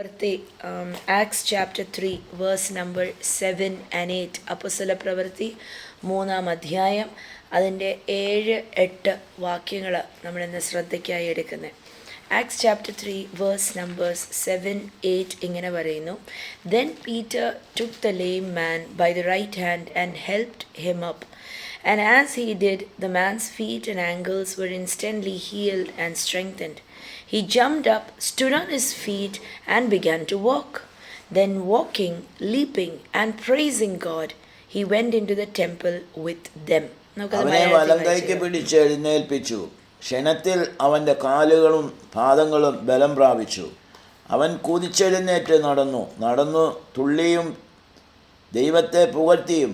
Acts chapter 3 verse number 7 and 8 അപ്പോസ്തല പ്രവൃത്തി 3-ാം അധ്യായം അതിൻ്റെ 7-8 വാക്യങ്ങൾ നമ്മളിന്ന് ശ്രദ്ധയ്ക്കായി എടുക്കുന്നത്. Acts chapter 3 verse numbers 7-8 ഇങ്ങനെ പറയുന്നു. Then Peter took the lame man by the right hand and helped him up. And as he did, the man's feet and ankles were instantly healed and strengthened. He jumped up, stood on his feet, and began to walk. Then walking, leaping, and praising God, he went into the temple with them. അവനെ വലങ്കൈക്ക് പിടിച്ച് എഴുന്നേൽപ്പിച്ചു. ക്ഷണത്തിൽ അവൻ്റെ കാലുകളും പാദങ്ങളും ബലം പ്രാപിച്ചു. അവൻ കുതിച്ചെഴുന്നേറ്റ് നടന്നു തുള്ളിയും ദൈവത്തെ പുകഴ്ത്തിയും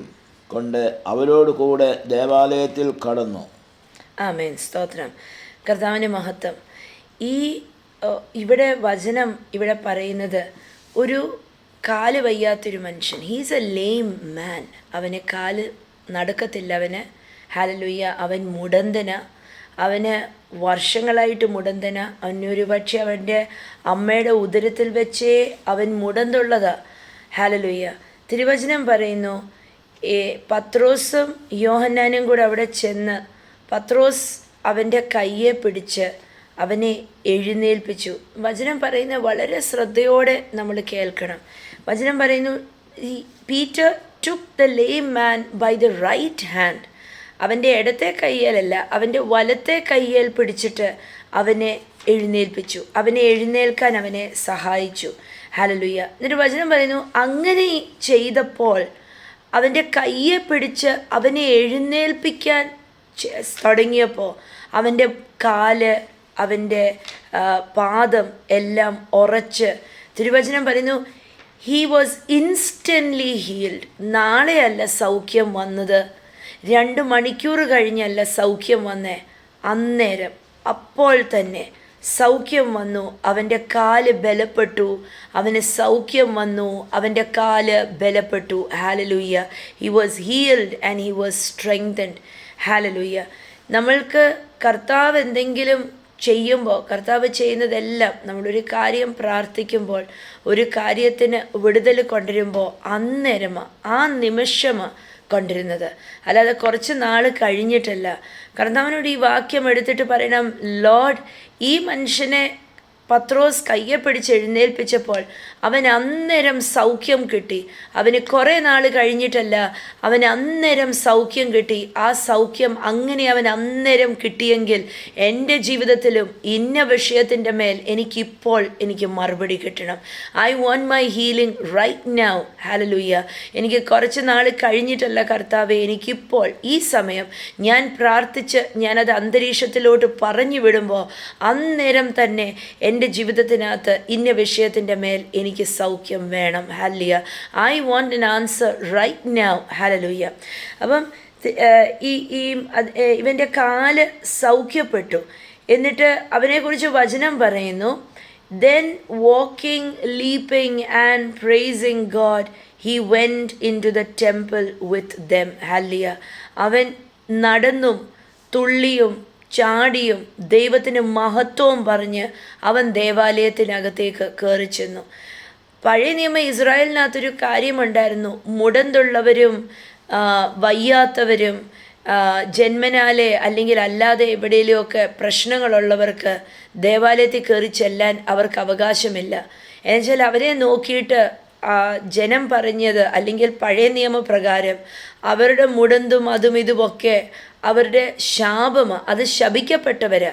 കൊണ്ട് അവരോട് കൂടെ ദേവാലയത്തിൽ കടന്നു. ആമേൻ. സ്തോത്രം. കർത്താവിൻ്റെ മഹത്വം. ഇവിടെ വചനം ഇവിടെ പറയുന്നത് ഒരു കാല് വയ്യാത്തൊരു മനുഷ്യൻ, ഹീസ് എ ലെയിം മാൻ. അവന് കാല് നടക്കത്തില്ല. അവന് ഹല്ലേലൂയ, അവൻ മുടന്തന, അവന് വർഷങ്ങളായിട്ട് മുടന്തന. അവനൊരു പക്ഷേ അവൻ്റെ അമ്മയുടെ ഉദരത്തിൽ വെച്ചേ അവൻ മുടന്തുള്ളതാ. ഹല്ലേലൂയ. തിരുവചനം പറയുന്നു, പത്രോസും യോഹന്നാനും കൂടെ അവിടെ ചെന്ന് പത്രോസ് അവൻ്റെ കയ്യെ പിടിച്ച് അവനെ എഴുന്നേൽപ്പിച്ചു. വചനം പറയുന്ന വളരെ ശ്രദ്ധയോടെ നമ്മൾ കേൾക്കണം. വചനം പറയുന്നു, Peter took the lame man by the right hand. അവൻ്റെ ഇടത്തെ കയ്യേലല്ല, അവൻ്റെ വലത്തെ കയ്യേൽ പിടിച്ചിട്ട് അവനെ എഴുന്നേൽപ്പിച്ചു. അവനെ എഴുന്നേൽക്കാൻ അവനെ സഹായിച്ചു. ഹല്ലേലൂയ. എന്നിട്ട് വചനം പറയുന്നു, അങ്ങനെ ചെയ്തപ്പോൾ അവൻ്റെ കയ്യെ പിടിച്ച് അവനെ എഴുന്നേൽപ്പിക്കാൻ തുടങ്ങിയപ്പോൾ അവൻ്റെ കാല്, അവൻ്റെ പാദം എല്ലാം ഉറച്ച്. തിരുവചനം പറയുന്നു, ഹീ വാസ് ഇൻസ്റ്റൻ്റ്ലി ഹീൽഡ്. നാളെയല്ല സൗഖ്യം വന്നത്, 2 മണിക്കൂർ കഴിഞ്ഞല്ല സൗഖ്യം വന്നേ, അന്നേരം അപ്പോൾ തന്നെ സൗഖ്യം വന്നു. അവൻ്റെ കാല് ബലപ്പെട്ടു, അവന് സൗഖ്യം വന്നു, അവൻ്റെ കാല് ബലപ്പെട്ടു. ഹല്ലേലൂയ. He was healed and he was strengthened. ഹല്ലേലൂയ. നമ്മൾക്ക് കർത്താവ് എന്തെങ്കിലും ചെയ്യുമ്പോൾ, കർത്താവ് ചെയ്യുന്നതെല്ലാം, നമ്മളൊരു കാര്യം പ്രാർത്ഥിക്കുമ്പോൾ, ഒരു കാര്യത്തിന് വിടുതൽ കൊണ്ടുവരുമ്പോൾ അന്നേരമാണ്, ആ നിമിഷമാണ് കൊണ്ടിരുന്നത്, അല്ലാതെ കുറച്ച് നാൾ കഴിഞ്ഞിട്ടല്ല. കർത്താവിനോട് ഈ വാക്യം എടുത്തിട്ട് പറയണം, ലോർഡ്, ഈ മനുഷ്യനെ പത്രോസ് കയ്യെ പിടിച്ച് എഴുന്നേൽപ്പിച്ചപ്പോൾ അവൻ അന്നേരം സൗഖ്യം കിട്ടി. അവന് കുറേ നാൾ കഴിഞ്ഞിട്ടല്ല, അവൻ അന്നേരം സൗഖ്യം കിട്ടി. ആ സൗഖ്യം അങ്ങനെ അവൻ അന്നേരം കിട്ടിയെങ്കിൽ എൻ്റെ ജീവിതത്തിലും ഇന്ന വിഷയത്തിൻ്റെ മേൽ എനിക്ക് മറുപടി കിട്ടണം. I want my healing right now. Hallelujah. എനിക്ക് കുറച്ച് നാൾ കഴിഞ്ഞിട്ടല്ല കർത്താവേ, എനിക്കിപ്പോൾ ഈ സമയം ഞാൻ പ്രാർത്ഥിച്ച് ഞാനത് അന്തരീക്ഷത്തിലോട്ട് പറഞ്ഞു വിടുമ്പോൾ അന്നേരം തന്നെ എൻ്റെ ജീവിതത്തിനകത്ത് ഇന്ന വിഷയത്തിൻ്റെ മേൽ എനിക്ക് സൗഖ്യം വേണം. Hallelujah. I want an answer right now. Hallelujah. അപ്പം ഇവൻ്റെ കാല് സൗഖ്യപ്പെട്ടു. എന്നിട്ട് അവനെക്കുറിച്ച് വചനം പറയുന്നു, then walking, leaping and praising God, he went into the temple with them. Hallelujah. അവൻ നടന്നും തുള്ളിയും ചാടിയും ദൈവത്തിന് മഹത്വവും പറഞ്ഞ് അവൻ ദേവാലയത്തിനകത്തേക്ക് കയറി ചെന്നു. പഴയ നിയമ ഇസ്രായേലിനകത്തൊരു കാര്യമുണ്ടായിരുന്നു, മുടന്തുള്ളവരും വയ്യാത്തവരും ജന്മനാലെ അല്ലെങ്കിൽ അല്ലാതെ എവിടെയെങ്കിലുമൊക്കെ പ്രശ്നങ്ങളുള്ളവർക്ക് ദേവാലയത്തിൽ കയറി ചെല്ലാൻ അവർക്ക് അവകാശമില്ല. എന്നുവെച്ചാൽ അവരെ നോക്കിയിട്ട് ജനം പറഞ്ഞത്, അല്ലെങ്കിൽ പഴയ നിയമപ്രകാരം അവരുടെ മുടന്തും അതും ഇതുമൊക്കെ അവരുടെ ശാപമാണ്, അത് ശപിക്കപ്പെട്ടവരാ.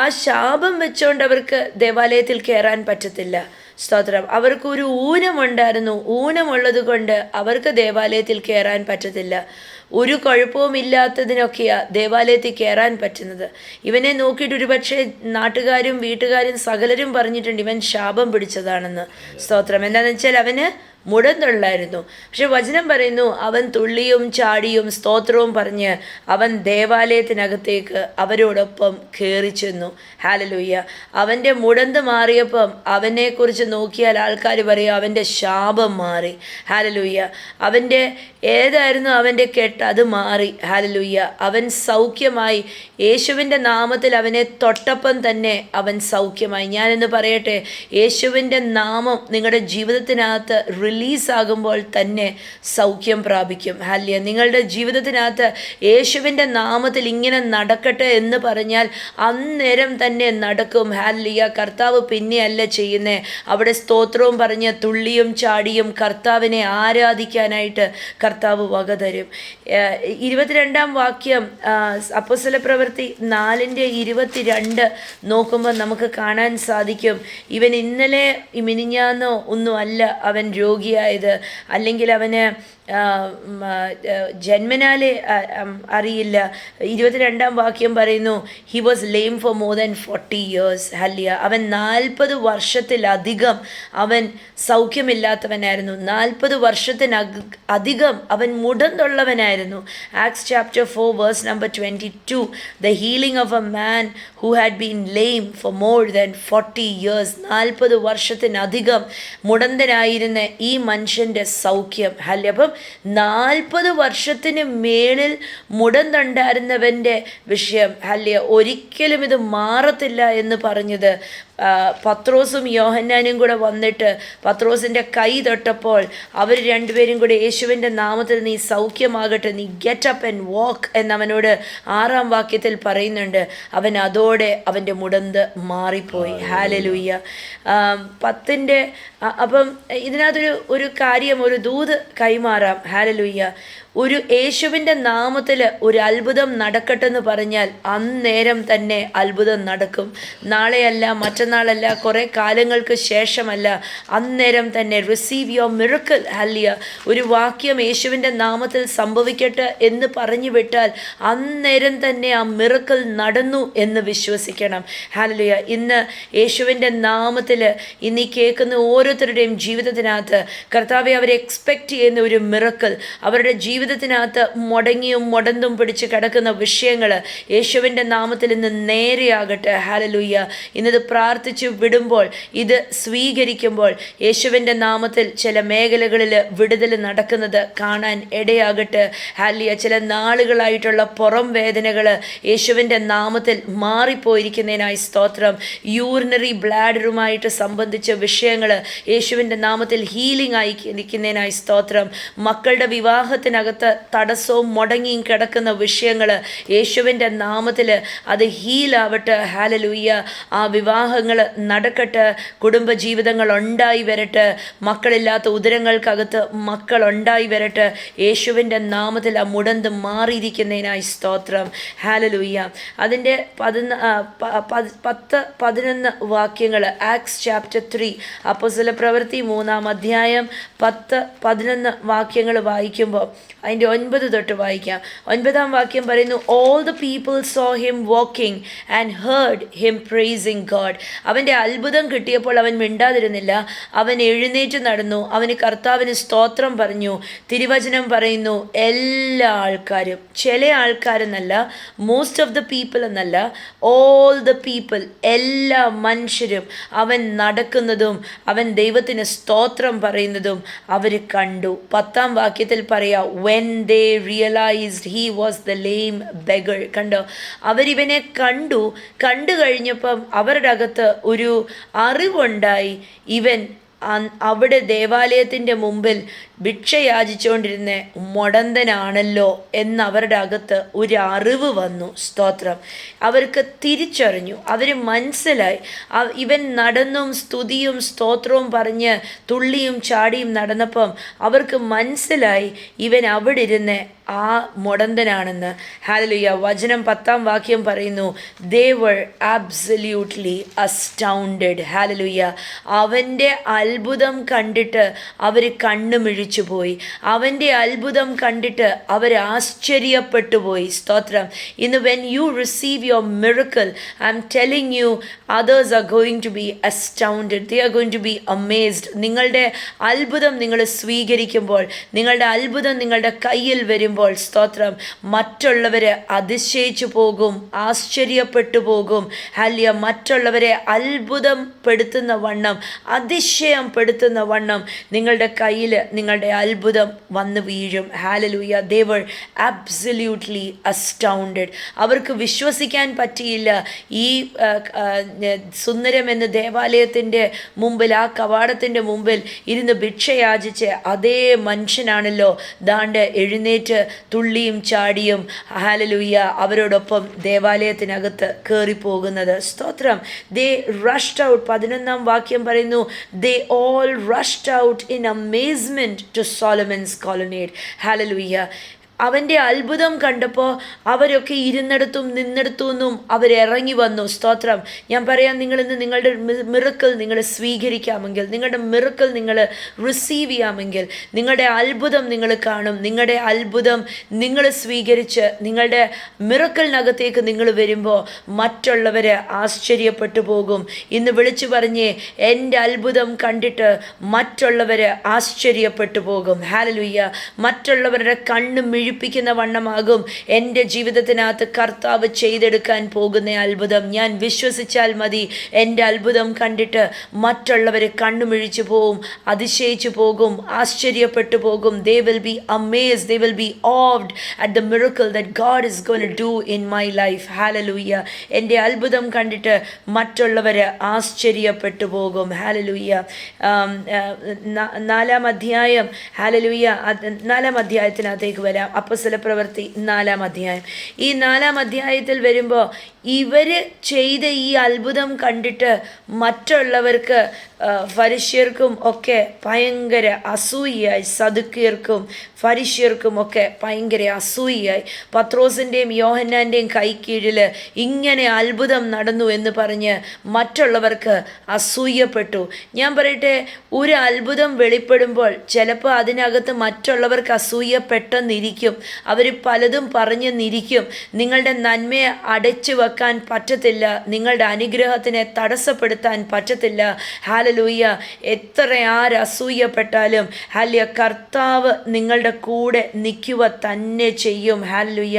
ആ ശാപം വെച്ചുകൊണ്ട് അവർക്ക് ദേവാലയത്തിൽ കയറാൻ പറ്റത്തില്ല. സ്തോത്രം. അവർക്കൊരു ഊനമുണ്ടായിരുന്നു, ഊനമുള്ളത് കൊണ്ട് അവർക്ക് ദേവാലയത്തിൽ കയറാൻ പറ്റത്തില്ല. ഒരു കുഴപ്പവും ഇല്ലാത്തതിനൊക്കെയാണ് ദേവാലയത്തിൽ കയറാൻ പറ്റുന്നത്. ഇവനെ നോക്കിയിട്ട് ഒരുപക്ഷെ നാട്ടുകാരും വീട്ടുകാരും സകലരും പറഞ്ഞിട്ടുണ്ട് ഇവൻ ശാപം പിടിച്ചതാണെന്ന്. സ്തോത്രം. എന്താണെന്ന് വെച്ചാൽ അവന് മുടന്തുള്ളായിരുന്നു. പക്ഷെ വചനം പറയുന്നു, അവൻ തുള്ളിയും ചാടിയും സ്തോത്രവും പറഞ്ഞ് അവൻ ദേവാലയത്തിനകത്തേക്ക് അവരോടൊപ്പം കയറി ചെന്നു. ഹല്ലേലൂയ. അവൻ്റെ മുടന്ത് മാറിയപ്പം അവനെക്കുറിച്ച് നോക്കിയാൽ ആൾക്കാർ പറയും അവൻ്റെ ശാപം മാറി. ഹല്ലേലൂയ. അവൻ്റെ ഏതായിരുന്നു അവൻ്റെ കേട്ട് അത് മാറി. ഹല്ലേലൂയ. അവൻ സൗഖ്യമായി. യേശുവിൻ്റെ നാമത്തിൽ അവനെ തൊട്ടപ്പം തന്നെ അവൻ സൗഖ്യമായി. ഞാനെന്ന് പറയട്ടെ, യേശുവിൻ്റെ നാമം നിങ്ങളുടെ ജീവിതത്തിനകത്ത് റിലീസാകുമ്പോൾ തന്നെ സൗഖ്യം പ്രാപിക്കും. ഹല്ലേലൂയ. നിങ്ങളുടെ ജീവിതത്തിനകത്ത് യേശുവിൻ്റെ നാമത്തിൽ ഇങ്ങനെ നടക്കട്ടെ എന്ന് പറഞ്ഞാൽ അന്നേരം തന്നെ നടക്കും. ഹല്ലേലൂയ. കർത്താവ് പിന്നെയല്ല ചെയ്യുന്നേ, അവിടെ സ്തോത്രവും പറഞ്ഞ് തുള്ളിയും ചാടിയും കർത്താവിനെ ആരാധിക്കാനായിട്ട് കർത്താവ് വക തരും. 22 വാക്യം അപ്പോസ്തല പ്രവൃത്തി 4:22 നോക്കുമ്പോൾ നമുക്ക് കാണാൻ സാധിക്കും, ഇവൻ ഇന്നലെ മിനിഞ്ഞാന്നോ ഒന്നുമല്ല അവൻ രോഗിയായത്, അല്ലെങ്കിൽ അവന് ജന്മനാലെ അറിയില്ല. 22 വാക്യം പറയുന്നു, he was lame for more than 40 years. ഹല്ലിയ. അവൻ 40 വർഷത്തിലധികം അവൻ സൗഖ്യമില്ലാത്തവനായിരുന്നു. 40 വർഷത്തിനധികം അവൻ മുടന്തുള്ളവനായിരുന്നു. Acts chapter 4 verse number 22, the healing of a man who had been lame for more than 40 years. 40 വർഷത്തിനധികം മുടന്തനായിരുന്ന ഈ മനുഷ്യൻ്റെ സൗഖ്യം. ഹല്ലിയ. അപ്പം 40 വർഷത്തിന് മേളിൽ മുടന്തുണ്ടായിരുന്നവൻ്റെ വിഷയം, ഹല്ലിയ, ഒരിക്കലും ഇത് മാറത്തില്ല എന്ന് പറഞ്ഞത് പത്രോസും യോഹന്നാനും കൂടെ വന്നിട്ട് പത്രോസിൻ്റെ കൈ തൊട്ടപ്പോൾ അവർ രണ്ടുപേരും കൂടെ യേശുവിൻ്റെ നാമത്തിൽ നീ സൗഖ്യമാകട്ടെ, നീ ഗെറ്റ് അപ്പ് ആൻഡ് വാക്ക് എന്നവനോട് 6 വാക്യത്തിൽ പറയുന്നുണ്ട്. അവൻ അതോടെ അവൻ്റെ മുടന്ത് മാറിപ്പോയി. ഹല്ലേലൂയ. 10 അപ്പം ഇതിനകത്തൊരു കാര്യം, ഒരു ദൂത് കൈമാറാം. ഹല്ലേലൂയ. ഒരു യേശുവിൻ്റെ നാമത്തിൽ ഒരു അത്ഭുതം നടക്കട്ടെന്ന് പറഞ്ഞാൽ അന്നേരം തന്നെ അത്ഭുതം നടക്കും. നാളെയല്ല, മറ്റന്നാളല്ല, കുറേ കാലങ്ങൾക്ക് ശേഷമല്ല, അന്നേരം തന്നെ. Receive your miracle. ഹല്ലിയ. ഒരു വാക്യം യേശുവിൻ്റെ നാമത്തിൽ സംഭവിക്കട്ടെ എന്ന് പറഞ്ഞു വിട്ടാൽ അന്നേരം തന്നെ ആ മിറക്കിൾ നടന്നു എന്ന് വിശ്വസിക്കണം. ഹല്ലിയ. ഇന്ന് യേശുവിൻ്റെ നാമത്തിൽ ഇന്ന് ഈ കേൾക്കുന്ന ഓരോരുത്തരുടെയും ജീവിതത്തിനകത്ത് കർത്താവെ അവരെ എക്സ്പെക്റ്റ് ചെയ്യുന്ന ഒരു മിറക്കിൾ, അവരുടെ ജീവിതത്തിനകത്ത് മുടങ്ങിയും മുടന്തും പിടിച്ച് കിടക്കുന്ന വിഷയങ്ങൾ യേശുവിൻ്റെ നാമത്തിൽ ഇന്ന് നേരെയാകട്ടെ. ഹല്ലേലൂയ. ഇന്നത് പ്രാർത്ഥിച്ചു വിടുമ്പോൾ, ഇത് സ്വീകരിക്കുമ്പോൾ യേശുവിൻ്റെ നാമത്തിൽ ചില മേഖലകളിൽ വിടുതൽ നടക്കുന്നത് കാണാൻ ഇടയാകട്ടെ. ഹല്ലേലൂയ. ചില നാളുകളായിട്ടുള്ള പുറം വേദനകൾ യേശുവിൻ്റെ നാമത്തിൽ മാറിപ്പോയിരിക്കുന്നതിനായി സ്തോത്രം. യൂറിനറി ബ്ലാഡറുമായിട്ട് സംബന്ധിച്ച വിഷയങ്ങൾ യേശുവിൻ്റെ നാമത്തിൽ ഹീലിംഗ് ആയിരിക്കുന്നതിനായി സ്തോത്രം. മക്കളുടെ വിവാഹത്തിനകത്ത് തടസ്സവും മുടങ്ങിയും കിടക്കുന്ന വിഷയങ്ങൾ യേശുവിൻ്റെ നാമത്തിൽ അത് ഹീലാവട്ടെ. ഹല്ലേലൂയ. ആ വിവാഹങ്ങൾ നടക്കട്ടെ, കുടുംബജീവിതങ്ങൾ ഉണ്ടായി വരട്ടെ, മക്കളില്ലാത്ത ഉദരങ്ങൾക്കകത്ത് മക്കളുണ്ടായി വരട്ടെ. യേശുവിൻ്റെ നാമത്തിൽ ആ മുടന്ത് മാറിയിരിക്കുന്നതിനായി സ്തോത്രം. ഹല്ലേലൂയ. അതിൻ്റെ 10-11 വാക്യങ്ങൾ ആക്സ് ചാപ്റ്റർ 3 അപ്പോസ്തല പ്രവൃത്തി 3-ാം അധ്യായം 10-11 വാക്യങ്ങൾ വായിക്കുമ്പോൾ അതിൻ്റെ 9 തൊട്ട് വായിക്കാം. 9-ാം വാക്യം പറയുന്നു, all the people saw him walking and heard him pricing God. അവൻ്റെ അത്ഭുതം കിട്ടിയപ്പോൾ അവൻ മിണ്ടാതിരുന്നില്ല, അവൻ എഴുന്നേറ്റ് നടന്നു, അവന് കർത്താവിന് സ്തോത്രം പറഞ്ഞു. തിരുവചനം പറയുന്നു, എല്ലാ ആൾക്കാരും, ചില ആൾക്കാരെന്നല്ല, മോസ്റ്റ് ഓഫ് ദ പീപ്പിൾ എന്നല്ല, ഓൾ ദ പീപ്പിൾ, എല്ലാ മനുഷ്യരും അവൻ നടക്കുന്നതും അവൻ ദൈവത്തിന് സ്തോത്രം പറയുന്നതും അവർ കണ്ടു. 10-ാം വാക്യത്തിൽ പറയാ, when they realized he was the lame beggar. കണ്ടോ, അവരിവനെ കണ്ടു കഴിഞ്ഞപ്പം അവരുടെ അകത്ത് ഒരു അറിവുണ്ടായി, ഇവൻ അവിടെ ദേവാലയത്തിൻ്റെ മുമ്പിൽ ഭിക്ഷ യാചിച്ചുകൊണ്ടിരുന്ന മുടന്തനാണല്ലോ എന്നവരുടെ അകത്ത് ഒരു അറിവ് വന്നു. സ്തോത്രം. അവർക്ക് തിരിച്ചറിഞ്ഞു, അവർ മനസ്സിലായി. ഇവൻ നടന്നും സ്തുതിയും സ്തോത്രവും പറഞ്ഞ് തുള്ളിയും ചാടിയും നടന്നപ്പം അവർക്ക് മനസ്സിലായി ഇവൻ അവിടെ ഇരുന്ന് ആ മുടന്തനാണെന്ന്. ഹല്ലേലൂയ. വചനം 10-ാം വാക്യം പറയുന്നു, they were absolutely astounded. Hallelujah. അവൻ്റെ അത്ഭുതം കണ്ടിട്ട് അവർ കണ്ണുമിഴിച്ചു പോയി. അവൻ്റെ അത്ഭുതം കണ്ടിട്ട് അവർ ആശ്ചര്യപ്പെട്ടു പോയി. സ്തോത്രം. ഇന്ന് when you receive your miracle, I'm telling you, others are going to be astounded. They are going to be amazed. നിങ്ങളുടെ അത്ഭുതം നിങ്ങൾ സ്വീകരിക്കുമ്പോൾ, നിങ്ങളുടെ അത്ഭുതം നിങ്ങളുടെ കയ്യിൽ വരുമ്പോൾ വരുമ്പോൾ സ്തോത്രം, മറ്റുള്ളവർ അതിശയിച്ചു പോകും, ആശ്ചര്യപ്പെട്ടു പോകും. ഹല്ലേലൂയ. മറ്റുള്ളവരെ അത്ഭുതപ്പെടുത്തുന്ന വണ്ണം, അതിശയം പെടുത്തുന്ന വണ്ണം നിങ്ങളുടെ കയ്യിൽ നിങ്ങളുടെ അത്ഭുതം വന്നു വീഴും. Hallelujah. They were absolutely astounded. അവർക്ക് വിശ്വസിക്കാൻ പറ്റിയില്ല. ഈ സുന്ദരം എന്ന ദേവാലയത്തിൻ്റെ മുമ്പിൽ, ആ കവാടത്തിൻ്റെ മുമ്പിൽ ഇരുന്ന് ഭിക്ഷയാചിച്ച് അതേ മനുഷ്യനാണല്ലോ ദാണ്ട് എഴുന്നേറ്റ് തുള്ളിയും ചാടിയും ഹല്ലേലൂയ അവരോടൊപ്പം ദേവാലയത്തിനകത്ത് കയറിപ്പോകുന്നത്. സ്തോത്രം. They rushed out. 11-ാം വാക്യം പറയുന്നു, they all rushed out in amazement to Solomon's colonnade. Hallelujah. അവൻ്റെ അത്ഭുതം കണ്ടപ്പോൾ അവരൊക്കെ ഇരുന്നിടത്തും നിന്നിടത്തുനിന്നും അവരിറങ്ങി വന്നു. സ്തോത്രം. ഞാൻ പറയാം, നിങ്ങളിന്ന് നിങ്ങളുടെ മിറക്കിൾ നിങ്ങൾ സ്വീകരിക്കാമെങ്കിൽ, നിങ്ങളുടെ മിറക്കിൾ നിങ്ങൾ റിസീവ് ചെയ്യാമെങ്കിൽ, നിങ്ങളുടെ അത്ഭുതം നിങ്ങൾ കാണും. നിങ്ങളുടെ അത്ഭുതം നിങ്ങൾ സ്വീകരിച്ച് നിങ്ങളുടെ മിറക്കിളിനകത്തേക്ക് നിങ്ങൾ വരുമ്പോൾ മറ്റുള്ളവർ ആശ്ചര്യപ്പെട്ടു പോകും. ഇന്ന് വിളിച്ചു പറഞ്ഞേ, എൻ്റെ അത്ഭുതം കണ്ടിട്ട് മറ്റുള്ളവർ ആശ്ചര്യപ്പെട്ടു പോകും. ഹല്ലേലൂയ. മറ്റുള്ളവരുടെ കണ്ണ് പ്പിക്കുന്ന വണ്ണമാകും എൻ്റെ ജീവിതത്തിനകത്ത് കർത്താവ് ചെയ്തെടുക്കാൻ പോകുന്ന അത്ഭുതം. ഞാൻ വിശ്വസിച്ചാൽ മതി. എൻ്റെ അത്ഭുതം കണ്ടിട്ട് മറ്റുള്ളവർ കണ്ണുമിഴിച്ചു പോകും, അതിശയിച്ചു പോകും, ആശ്ചര്യപ്പെട്ടു പോകും. They will be amazed, they will be awed at the miracle that God is going to do in my life. Hallelujah. എൻ്റെ അത്ഭുതം കണ്ടിട്ട് മറ്റുള്ളവർ ആശ്ചര്യപ്പെട്ടു പോകും. Hallelujah. 4-ാം അധ്യായം, ഹല്ലേലൂയ, 4-ാം അധ്യായത്തിനകത്തേക്ക് വരാം. അപ്പോസ്തല പ്രവൃത്തി 4-ാം അധ്യായം. ഈ 4-ാം അധ്യായത്തിൽ വരുമ്പോൾ ഇവർ ചെയ്ത ഈ അത്ഭുതം കണ്ടിട്ട് മറ്റുള്ളവർക്ക്, ഫരിശ്യർക്കും ഒക്കെ ഭയങ്കര അസൂയയായി. സദുക്യർക്കും ഫരിശ്യർക്കും ഒക്കെ ഭയങ്കര അസൂയയായി. പത്രോസിൻ്റെയും യോഹന്നാൻ്റെയും കൈക്കീഴിൽ ഇങ്ങനെ അത്ഭുതം നടന്നു എന്ന് പറഞ്ഞ് മറ്റുള്ളവർക്ക് അസൂയപ്പെട്ടു. ഞാൻ പറയട്ടെ, ഒരു അത്ഭുതം വെളിപ്പെടുമ്പോൾ ചിലപ്പോൾ അതിനകത്ത് മറ്റുള്ളവർക്ക് അസൂയപ്പെട്ടെന്നിരിക്കും. അവർ പലതും പറഞ്ഞെന്നിരിക്കും. നിങ്ങളുടെ നന്മയെ അടച്ചു വെക്കാൻ പറ്റത്തില്ല. നിങ്ങളുടെ അനുഗ്രഹത്തിനെ തടസ്സപ്പെടുത്താൻ പറ്റത്തില്ല. ഹല്ലേലൂയ. എത്ര ആരസൂയപ്പെട്ടാലും ഹല്ലേലൂയ, കർത്താവ് നിങ്ങളുടെ കൂടെ നിൽക്കുക തന്നെ ചെയ്യും. ഹല്ലേലൂയ.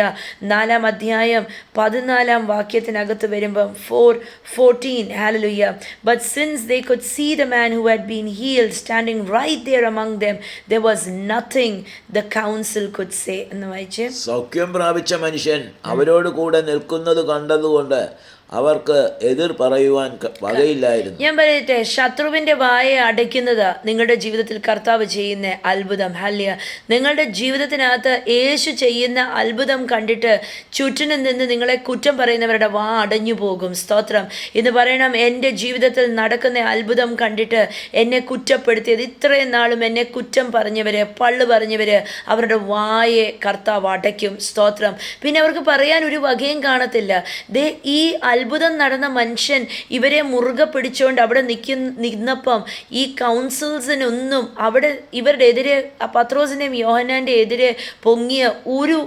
4-ാം അധ്യായം 14-ാം വാക്യത്തിനകത്ത് വരുമ്പം 4:14. Hallelujah. But since they could see the man who had been healed standing right there among them, there was nothing the council could say. എന്ന് വായിച്ചേ. സൗഖ്യം പ്രാപിച്ച മനുഷ്യൻ അവരോട് കൂടെ നിൽക്കുന്നത് കണ്ടതുകൊണ്ട് അവർക്ക് എതിർ പറയുവാൻ വകയില്ലായിരുന്നു. ഞാൻ പറയട്ടെ, ശത്രുവിൻ്റെ വായെ അടയ്ക്കുന്നത് നിങ്ങളുടെ ജീവിതത്തിൽ കർത്താവ് ചെയ്യുന്ന അത്ഭുതം. ഹല്ലേലൂയ. നിങ്ങളുടെ ജീവിതത്തിനകത്ത് യേശു ചെയ്യുന്ന അത്ഭുതം കണ്ടിട്ട് ചുറ്റിനും നിന്ന് നിങ്ങളെ കുറ്റം പറയുന്നവരുടെ വാ അടഞ്ഞു പോകും. സ്തോത്രം. ഇന്ന് പറയണം, എൻ്റെ ജീവിതത്തിൽ നടക്കുന്ന അത്ഭുതം കണ്ടിട്ട് എന്നെ കുറ്റപ്പെടുത്തിയത്, ഇത്രയും നാളും എന്നെ കുറ്റം പറഞ്ഞവർ, പള്ളു പറഞ്ഞവർ, അവരുടെ വായെ കർത്താവ് അടയ്ക്കും. സ്തോത്രം. പിന്നെ അവർക്ക് പറയാൻ ഒരു വകയും കാണത്തില്ല. ഈ അത്ഭുതം നടന്ന മനുഷ്യൻ ഇവരെ മുറുകെ പിടിച്ചുകൊണ്ട് അവിടെ നിന്നപ്പം ഈ കൗൺസിൽസിനൊന്നും അവിടെ ഇവരുടെ എതിരെ, പത്രോസിൻ്റെയും യോഹന്നാൻ്റെ എതിരെ പൊങ്ങിയ ഒരു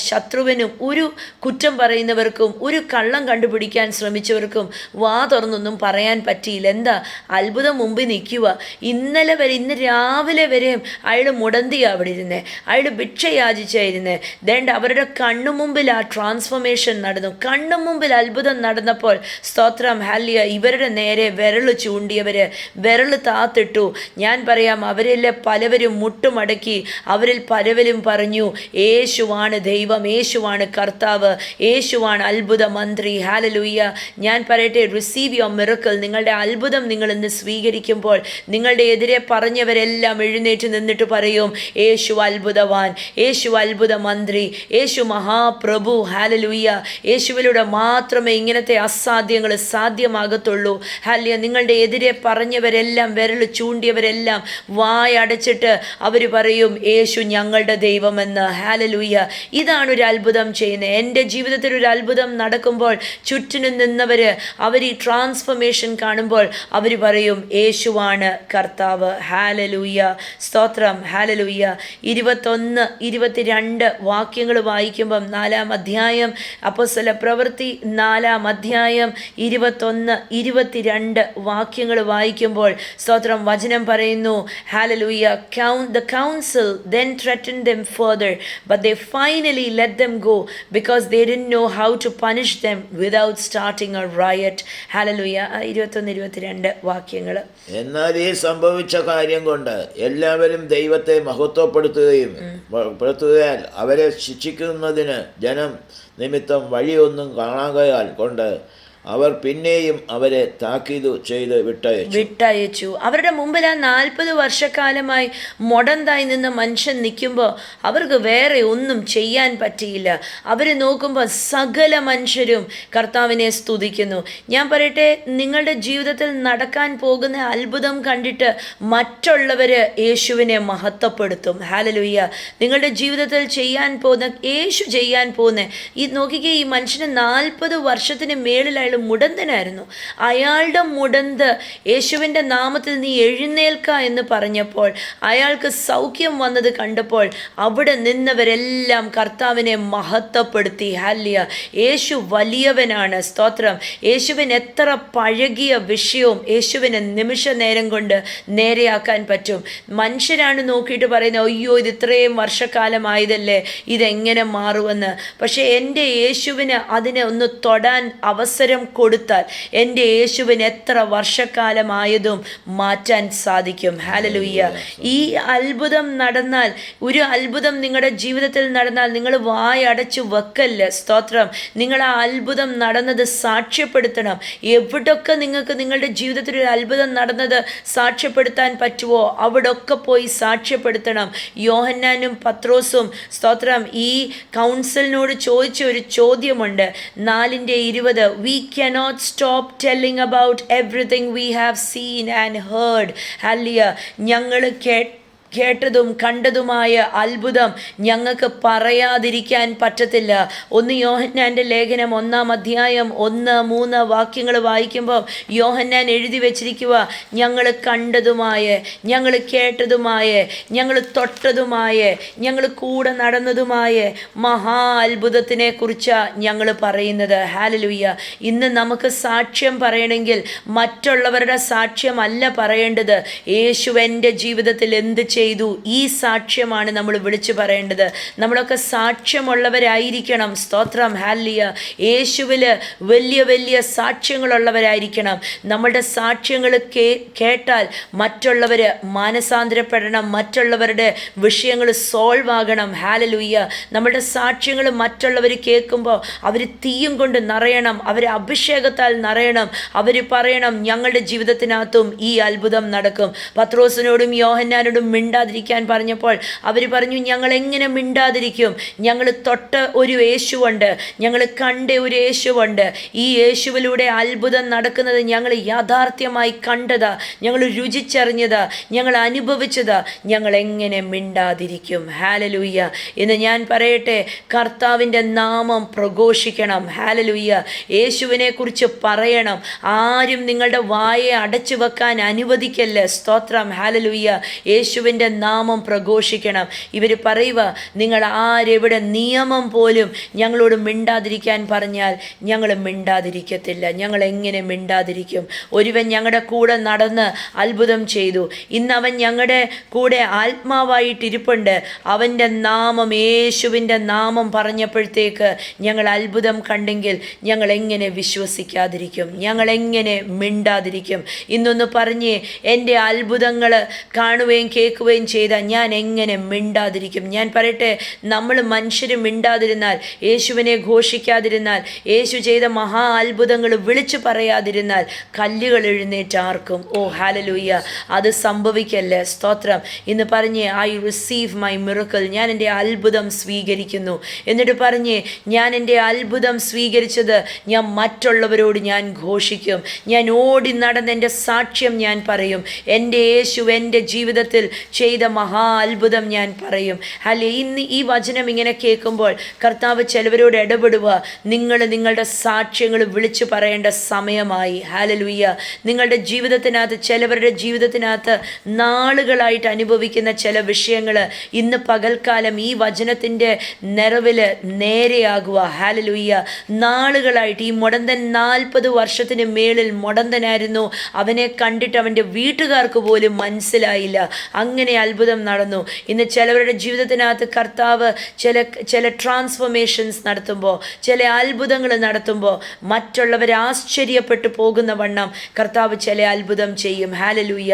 ശത്രുവിനും, ഒരു കുറ്റം പറയുന്നവർക്കും, ഒരു കള്ളം കണ്ടുപിടിക്കാൻ ശ്രമിച്ചവർക്കും വാ തുറന്നൊന്നും പറയാൻ പറ്റിയില്ല. എന്താ? അത്ഭുതം മുമ്പിൽ നിൽക്കുക. ഇന്നലെ വരെ, ഇന്ന് രാവിലെ വരെയും അയാൾ മുടന്തിയാണ് അവിടെ ഇരുന്നേ, അയാൾ ഭിക്ഷയാചിച്ചായിരുന്നേ. ദേണ്ട അവരുടെ കണ്ണുമുമ്പിൽ ആ ട്രാൻസ്ഫോർമേഷൻ നടന്നു. കണ്ണുമുമ്പിൽ അത്ഭുതം നടന്നപ്പോൾ സ്തോത്രം, ഹല്ലേലൂയ, ഇവരുടെ നേരെ വിരൽ ചൂണ്ടിയവർ വിരൽ താത്തിട്ടു. ഞാൻ പറയാം, അവരിലെ പലവരും മുട്ടുമടക്കി, അവരിൽ പലവരും പറഞ്ഞു, യേശുവാണ് ദൈവം, യേശുവാണ് കർത്താവ്, യേശുവാണ് അത്ഭുത മന്ത്രി. ഹല്ലേലൂയ. ഞാൻ പറയട്ടെ, റിസീവ് യുവർ മിറക്കിൾ. നിങ്ങളുടെ അത്ഭുതം നിങ്ങൾ ഇന്ന് സ്വീകരിക്കുമ്പോൾ നിങ്ങളുടെ എതിരെ പറഞ്ഞവരെല്ലാം എഴുന്നേറ്റ് നിന്നിട്ട് പറയും, യേശു അത്ഭുതവാൻ, യേശു അത്ഭുത മന്ത്രി, യേശു മഹാപ്രഭു. ഹല്ലേലൂയ. യേശുവിലൂടെ മാത്രമേ ഇങ്ങനത്തെ അസാധ്യങ്ങൾ സാധ്യമാകത്തുള്ളൂ. ഹല്ലേലൂയ. നിങ്ങളുടെ എതിരെ പറഞ്ഞവരെല്ലാം, വിരൽ ചൂണ്ടിയവരെല്ലാം വായടച്ചിട്ട് അവർ പറയും, യേശു ഞങ്ങളുടെ ദൈവമെന്ന്. ഹല്ലേലൂയ. ഇതാണ് ഒരു അത്ഭുതം ചെയ്യുന്നത്. എൻ്റെ ജീവിതത്തിൽ ഒരു അത്ഭുതം നടക്കുമ്പോൾ ചുറ്റിനും നിന്നവർ, അവർ ഈ ട്രാൻസ്ഫോർമേഷൻ കാണുമ്പോൾ അവർ പറയും, യേശുവാണ് കർത്താവ്. ഹല്ലേലൂയ. സ്തോത്രം. ഹല്ലേലൂയ. 21, 22 വാക്യങ്ങൾ വായിക്കുമ്പം 4-ാം അധ്യായം, അപ്പോസ്തല പ്രവൃത്തി 4-ാം അധ്യായം 21, 22 വാക്യങ്ങൾ വായിക്കുമ്പോൾ സ്തോത്രം വചനം പറയുന്നു, hallelujah, the council then threatened them further, but they finally let them go because they didn't know how to punish them without starting a riot. Hallelujah. 21, 22 വാക്യങ്ങൾ. എന്നാൽ ഈ സംഭവിച്ച കാര്യം കൊണ്ട് എല്ലാവരും ദൈവത്തെ മഹത്വപ്പെടുത്തുകയാൽ അവരെ ശിക്ഷിക്കുന്നതിന് ജനം നിമിത്തം വഴിയൊന്നും കാണാകയാൽ കൊണ്ട് അവർ പിന്നെയും അവരെ താക്കീത് ചെയ്ത് വിട്ടയച്ചു. അവരുടെ മുമ്പിൽ ആ 40 വർഷക്കാലമായി മുടന്തായി നിന്ന മനുഷ്യൻ നിൽക്കുമ്പോൾ അവർക്ക് വേറെ ഒന്നും ചെയ്യാൻ പറ്റിയില്ല. അവർ നോക്കുമ്പോൾ സകല മനുഷ്യരും കർത്താവിനെ സ്തുതിക്കുന്നു. ഞാൻ പറയട്ടെ, നിങ്ങളുടെ ജീവിതത്തിൽ നടക്കാൻ പോകുന്ന അത്ഭുതം കണ്ടിട്ട് മറ്റുള്ളവർ യേശുവിനെ മഹത്വപ്പെടുത്തും. ഹാലലൂയ. നിങ്ങളുടെ ജീവിതത്തിൽ യേശു ചെയ്യാൻ പോകുന്ന ഈ നോക്കിക്കേ, ഈ മനുഷ്യന് 40 വർഷത്തിന് മേളിലായി മുടന്തനായിരുന്നു. അയാളുടെ മുടന്ത് യേശുവിൻ്റെ നാമത്തിൽ നീ എഴുന്നേൽക്ക എന്ന് പറഞ്ഞപ്പോൾ അയാൾക്ക് സൗഖ്യം വന്നത് കണ്ടപ്പോൾ അവിടെ നിന്നവരെല്ലാം കർത്താവിനെ മഹത്വപ്പെടുത്തി. ഹല്ലേലൂയ. യേശു വലിയവനാണ്. സ്തോത്രം. യേശുവിന് എത്ര പഴകിയ വിഷയവും യേശുവിന് നിമിഷ നേരം കൊണ്ട് നേരെയാക്കാൻ പറ്റും. മനുഷ്യരാണ് നോക്കിയിട്ട് പറയുന്നത്, അയ്യോ ഇത് ഇത്രയും വർഷക്കാലമായതല്ലേ, ഇതെങ്ങനെ മാറുമെന്ന്. പക്ഷേ എൻ്റെ യേശുവിന് അതിനെ ഒന്ന് തൊടാൻ അവസരം കൊടുത്താൽ എൻ്റെ യേശുവിന് എത്ര വർഷക്കാലമായതും മാറ്റാൻ സാധിക്കും. ഹാലലൂയ. ഈ അത്ഭുതം നടന്നാൽ, ഒരു അത്ഭുതം നിങ്ങളുടെ ജീവിതത്തിൽ നടന്നാൽ നിങ്ങൾ വായടച്ചു വെക്കല്ല. സ്തോത്രം. നിങ്ങൾ ആ അത്ഭുതം നടന്നത് സാക്ഷ്യപ്പെടുത്തണം. എവിടൊക്കെ നിങ്ങൾക്ക് നിങ്ങളുടെ ജീവിതത്തിൽ ഒരു അത്ഭുതം നടന്നത് സാക്ഷ്യപ്പെടുത്താൻ പറ്റുമോ അവിടൊക്കെ പോയി സാക്ഷ്യപ്പെടുത്തണം. യോഹന്നാനും പത്രോസും സ്തോത്രം ഈ കൗൺസിലിനോട് ചോദിച്ച ഒരു ചോദ്യമുണ്ട്. 4:20, we cannot stop telling about everything we have seen and heard. Hallelujah. ഞങ്ങൾ കേട്ടതും കണ്ടതുമായ അത്ഭുതം ഞങ്ങൾക്ക് പറയാതിരിക്കാൻ പറ്റത്തില്ല. 1 യോഹന്നാൻ്റെ ലേഖനം 1-ാം അധ്യായം 1-3 വാക്യങ്ങൾ വായിക്കുമ്പോൾ യോഹന്നാൻ എഴുതി വച്ചിരിക്കുക, ഞങ്ങൾ കണ്ടതുമായ, ഞങ്ങൾ കേട്ടതുമായ, ഞങ്ങൾ തൊട്ടതുമായ, ഞങ്ങൾ കൂടെ നടന്നതുമായ മഹാ അത്ഭുതത്തിനെ കുറിച്ചാണ് ഞങ്ങൾ പറയുന്നത്. ഹാലലൂയ. ഇന്ന് നമുക്ക് സാക്ഷ്യം പറയണമെങ്കിൽ മറ്റുള്ളവരുടെ സാക്ഷ്യമല്ല പറയേണ്ടത്, യേശു എൻ്റെ ജീവിതത്തിൽ എന്ത് ചെയ്തു, ഈ സാക്ഷ്യമാണ് നമ്മൾ വിളിച്ചു പറയേണ്ടത്. നമ്മളൊക്കെ സാക്ഷ്യമുള്ളവരായിരിക്കണം. സ്തോത്രം. ഹല്ലേലൂയ. യേശുവിൽ വലിയ വലിയ സാക്ഷ്യങ്ങളുള്ളവരായിരിക്കണം. നമ്മുടെ സാക്ഷ്യങ്ങൾ കേട്ടാൽ മറ്റുള്ളവർ മാനസാന്തരപ്പെടണം, മറ്റുള്ളവരുടെ വിഷയങ്ങൾ സോൾവ് ആകണം. ഹാലലൂയ. നമ്മുടെ സാക്ഷ്യങ്ങൾ മറ്റുള്ളവർ കേൾക്കുമ്പോൾ അവർ തീയും കൊണ്ട് നിറയണം, അവർ അഭിഷേകത്താൽ നിറയണം. അവർ പറയണം, ഞങ്ങളുടെ ജീവിതത്തിനകത്തും ഈ അത്ഭുതം നടക്കും. പത്രോസിനോടും യോഹന്നാനോടും മിണ്ടാതിരിക്കാൻ പറഞ്ഞപ്പോൾ അവർ പറഞ്ഞു, ഞങ്ങൾ എങ്ങനെ മിണ്ടാതിരിക്കും, ഞങ്ങൾ തൊട്ട ഒരു യേശുവുണ്ട്, ഞങ്ങൾ കണ്ട ഒരു യേശുവുണ്ട്, ഈ യേശുവിലൂടെ അത്ഭുതം നടക്കുന്നത് ഞങ്ങൾ യാഥാർത്ഥ്യമായി കണ്ടതാ, ഞങ്ങൾ രുചിച്ചറിഞ്ഞതാ, ഞങ്ങൾ അനുഭവിച്ചതാ, ഞങ്ങൾ എങ്ങനെ മിണ്ടാതിരിക്കും. ഹാലലൂയ. ഇന്ന് ഞാൻ പറയട്ടെ, കർത്താവിൻ്റെ നാമം പ്രഘോഷിക്കണം. ഹാലലൂയ. യേശുവിനെ കുറിച്ച് പറയണം. ആരും നിങ്ങളുടെ വായെ അടച്ചു വെക്കാൻ അനുവദിക്കല്ല. സ്തോത്രം. ഹാലലൂയ. യേശുവിൻ്റെ നാമം പ്രഘോഷിക്കണം. ഇവർ പറയുക, നിങ്ങൾ ആരെവിടെ നിയമം പോലും ഞങ്ങളോട് മിണ്ടാതിരിക്കാൻ പറഞ്ഞാൽ ഞങ്ങൾ മിണ്ടാതിരിക്കത്തില്ല. ഞങ്ങൾ എങ്ങനെ മിണ്ടാതിരിക്കും? ഒരുവൻ ഞങ്ങളുടെ കൂടെ നടന്ന് അത്ഭുതം ചെയ്തു, ഇന്ന് അവൻ ഞങ്ങളുടെ കൂടെ ആത്മാവായിട്ടിരിപ്പുണ്ട്. അവൻ്റെ നാമം, യേശുവിൻ്റെ നാമം പറഞ്ഞപ്പോഴത്തേക്ക് ഞങ്ങൾ അത്ഭുതം കണ്ടെങ്കിൽ ഞങ്ങൾ എങ്ങനെ വിശ്വസിക്കാതിരിക്കും? ഞങ്ങൾ എങ്ങനെ മിണ്ടാതിരിക്കും? ഇന്നൊന്ന് പറഞ്ഞേ, എൻ്റെ അത്ഭുതങ്ങൾ കാണുകയും കേൾക്കുകയും ചെയ്താൽ ഞാൻ എങ്ങനെ മിണ്ടാതിരിക്കും? ഞാൻ പറയട്ടെ, നമ്മൾ മനുഷ്യർ മിണ്ടാതിരുന്നാൽ, യേശുവിനെ ഘോഷിക്കാതിരുന്നാൽ, യേശു ചെയ്ത മഹാ അത്ഭുതങ്ങൾ വിളിച്ചു പറയാതിരുന്നാൽ കല്ലുകൾ എഴുന്നേറ്റ് ആർക്കും. ഓ ഹാലലൂയ. അത് സംഭവിക്കല്ലേ. സ്തോത്രം. ഇന്ന് പറഞ്ഞേ, ഐ റിസീവ് മൈ മിറക്കിൾ. ഞാൻ എൻ്റെ അത്ഭുതം സ്വീകരിക്കുന്നു. എന്നിട്ട് പറഞ്ഞേ, ഞാൻ എൻ്റെ അത്ഭുതം സ്വീകരിച്ചത് ഞാൻ മറ്റുള്ളവരോട് ഞാൻ ഘോഷിക്കും. ഞാൻ ഓടി നടന്ന് എൻ്റെ സാക്ഷ്യം ഞാൻ പറയും. എൻ്റെ യേശു എൻ്റെ ജീവിതത്തിൽ ചെയ്ത മഹാ അത്ഭുതം ഞാൻ പറയും. അല്ലെ, ഇന്ന് ഈ വചനം ഇങ്ങനെ കേൾക്കുമ്പോൾ കർത്താവ് ചിലവരോട് ഇടപെടുക. നിങ്ങൾ നിങ്ങളുടെ സാക്ഷ്യങ്ങൾ വിളിച്ചു പറയേണ്ട സമയമായി. ഹല്ലേലൂയ. നിങ്ങളുടെ ജീവിതത്തിനകത്ത്, ചിലവരുടെ ജീവിതത്തിനകത്ത് നാളുകളായിട്ട് അനുഭവിക്കുന്ന ചില വിഷയങ്ങൾ ഇന്ന് പകൽക്കാലം ഈ വചനത്തിൻ്റെ നിറവിൽ നേരെയാകുക. ഹല്ലേലൂയ. നാളുകളായിട്ട് ഈ മുടന്തൻ 40 വർഷത്തിന് മേളിൽ മുടന്തനായിരുന്നു. അവനെ കണ്ടിട്ട് അവൻ്റെ വീട്ടുകാർക്ക് പോലും മനസ്സിലായില്ല. അങ്ങനെ അത്ഭുതം നടന്നു. ഇന്ന് ചിലവരുടെ ജീവിതത്തിനകത്ത് കർത്താവ് ചില ട്രാൻസ്ഫോർമേഷൻസ് നടത്തുമ്പോൾ, ചില അത്ഭുതങ്ങൾ നടത്തുമ്പോൾ മറ്റുള്ളവർ ആശ്ചര്യപ്പെട്ടു പോകുന്ന വണ്ണം കർത്താവ് ചില അത്ഭുതം ചെയ്യും. ഹല്ലേലൂയ.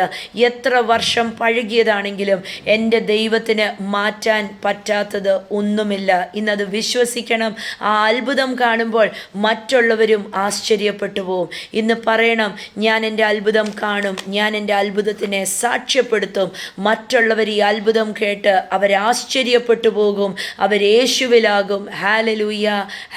എത്ര വർഷം പഴകിയതാണെങ്കിലും എൻ്റെ ദൈവത്തിന് മാറ്റാൻ പറ്റാത്തത് ഒന്നുമില്ല. ഇന്നത് വിശ്വസിക്കണം. ആ അത്ഭുതം കാണുമ്പോൾ മറ്റുള്ളവരും ആശ്ചര്യപ്പെട്ടു പോവും. ഇന്ന് പറയണം, ഞാൻ എൻ്റെ അത്ഭുതം കാണും, ഞാൻ എൻ്റെ അത്ഭുതത്തിനെ സാക്ഷ്യപ്പെടുത്തും. മറ്റുള്ളവർ ഈ അത്ഭുതം കേട്ട് അവർ ആശ്ചര്യപ്പെട്ടു പോകും, അവർ യേശുവിലാകും. ഹല്ലേലൂയ,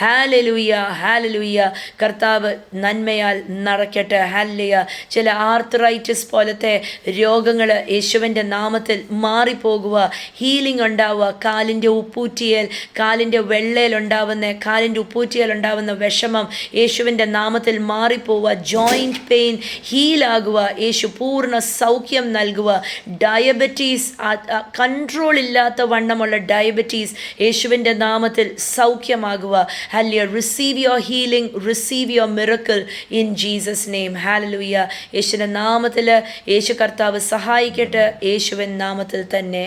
ഹല്ലേലൂയ, ഹല്ലേലൂയ. കർത്താവ് നന്മയാൽ നിറയ്ക്കട്ടെ. ഹല്ലേലൂയ. ചില ആർത്രൈറ്റിസ് പോലത്തെ രോഗങ്ങൾ യേശുവിൻ്റെ നാമത്തിൽ മാറിപ്പോകുക, ഹീലിംഗ് ഉണ്ടാവുക. കാലിൻ്റെ ഉപ്പൂറ്റിയേൽ, കാലിൻ്റെ വെള്ളയിൽ ഉണ്ടാവുന്ന വിഷമം യേശുവിൻ്റെ നാമത്തിൽ മാറിപ്പോവുക. Joint pain ഹീലാകുക. യേശു പൂർണ്ണ സൗഖ്യം നൽകുക. ഡയബറ്റീസ്, കൺട്രോൾ ഇല്ലാത്ത വണ്ണമുള്ള ഡയബറ്റീസ് യേശുവിൻ്റെ നാമത്തിൽ സൗഖ്യമാകുക. ഹല്ലേലൂയ. Receive your healing, receive your miracle in Jesus name. ഹല്ലേലൂയ. യേശുവിൻ്റെ നാമത്തിൽ യേശു കർത്താവ് സഹായിക്കട്ടെ. യേശുവിൻ നാമത്തിൽ തന്നെ.